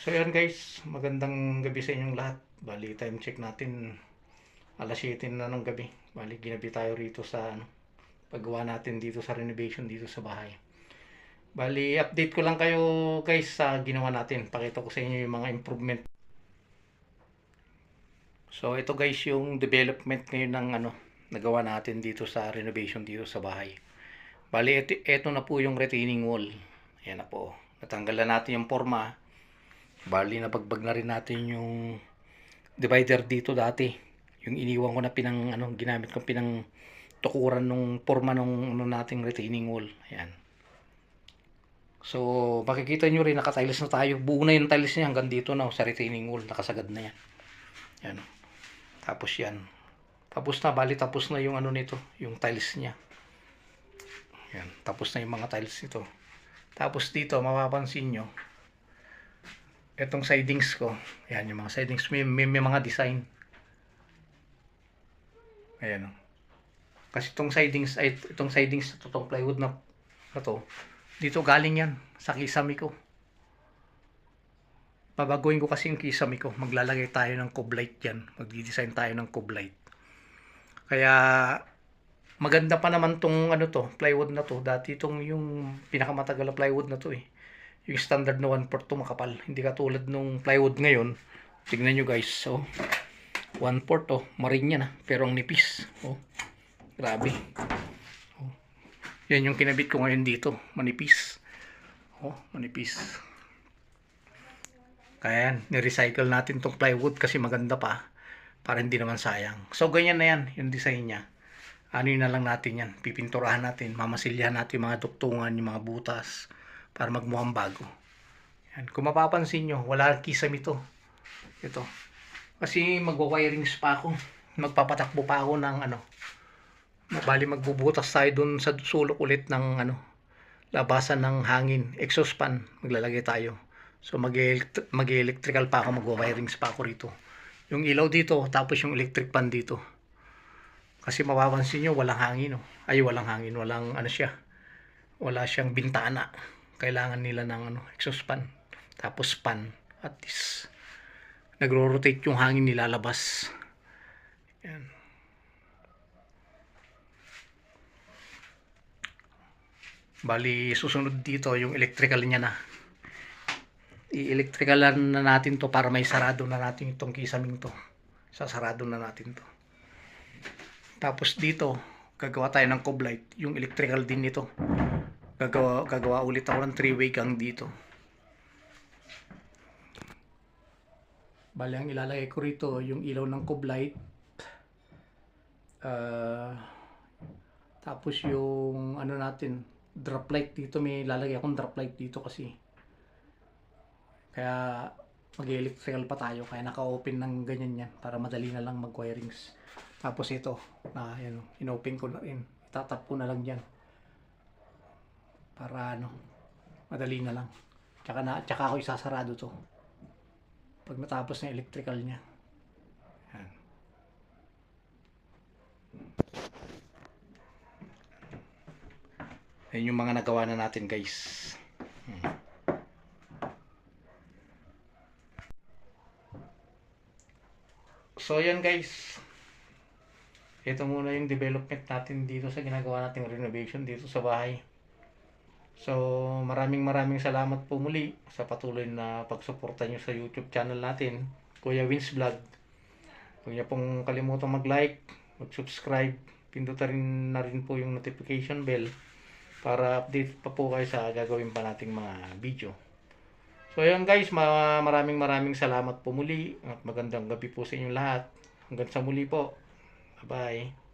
So yan guys, magandang gabi sa inyong lahat. Bali time check natin alas 7 na ng gabi. Bali ginabi tayo rito sa paggawa natin dito sa renovation dito sa bahay. Bali update ko lang kayo guys sa ginawa natin. Pakita ko sa inyo yung mga improvement. So ito guys yung development ngayon ng nagawa natin dito sa renovation dito sa bahay. Bali ito na po yung retaining wall. Ayan na po. Natanggal na natin yung forma. Bali nabagbag na rin natin yung divider dito dati. Yung iniwan ko na ginamit ko pinang tukuran nung forma nung nating retaining wall. Ayan. So, makikita nyo rin nakatiles na tayo. Buo na yung tiles niya hanggang dito na sa retaining wall. Nakasagad na yan. Ayan. Tapos yan. Tapos na, bali tapos na yung nito, yung tiles niya. Ayan. Tapos na yung mga tiles nito. Tapos dito, mapapansin nyo, itong sidings ko, ayan yung mga sidings, may mga design. Ayan o. Kasi itong sidings, itong plywood na to, dito galing yan, sa kisame ko. Babaguhin ko kasi yung kisame ko, maglalagay tayo ng coblight dyan, magdi-design tayo ng coblight. Kaya, maganda pa naman tong plywood na to, dati itong yung pinakamatagal na plywood na to yung standard na 1/4 to makapal. Hindi katulad nung plywood ngayon. Tignan nyo guys. So, 1/4 marin yan pero ang nipis. Grabe. Yan yung kinabit ko ngayon dito. Manipis. Manipis. Kaya yan, ni-recycle natin tong plywood kasi maganda pa. Para hindi naman sayang. So, ganyan na yan yung design niya. Yun na lang natin yan. Pipinturahan natin. Mamasilyahan natin yung mga duktungan, yung mga butas. Para magmukhang bago. Yan. Kung mapapansin nyo, wala kisame ito. Ito. Kasi magwa-wirings pa ako. Magpapatakbo pa ako ng bali magbubutas tayo dun sa sulok ulit ng labasan ng hangin. Exhaust fan. Maglalagay tayo. So mag-electrical pa ako. Magwa-wirings pa ako rito. Yung ilaw dito, tapos yung electric fan dito. Kasi mapapansin nyo, walang hangin. Ay, walang hangin. Walang siya. Wala siyang bintana. Kailangan nila ng exhaust fan, tapos fan, at least nagro-rotate yung hangin nilalabas. Yan. Bali susunod dito yung electrical niya na. I-electricalan na natin to para may sarado na natin itong kisaming to. Sasarado na natin to. Tapos dito gagawa tayo ng coblight, yung electrical din nito. Gagawa ulit ako ng 3-way gang dito. Bali ang ilalagay ko rito yung ilaw ng coblight. Tapos yung natin, drop light dito, may ilalagay akong drop light dito kasi. Kaya mag-electrical pa tayo, kaya naka-open ng ganyan yan para madali na lang mag-wirings. Tapos ito, in-open ko na rin. Itatap ko na lang yan. Para madali na lang. Tsaka ako isasarado to. Pag natapos na electrical niya. Yan. Yan yung mga nagawa na natin guys. So yan guys. Ito muna yung development natin dito sa ginagawa nating renovation dito sa bahay. So, maraming salamat po muli sa patuloy na pagsuporta nyo sa YouTube channel natin, Kuya Wins Vlog. Huwag niyo pong kalimutang mag-like, mag-subscribe, pindutin na rin po yung notification bell para update pa po kayo sa gagawin pa nating mga video. So, ayan guys, maraming salamat po muli at magandang gabi po sa inyong lahat. Hanggang sa muli po. Bye-bye.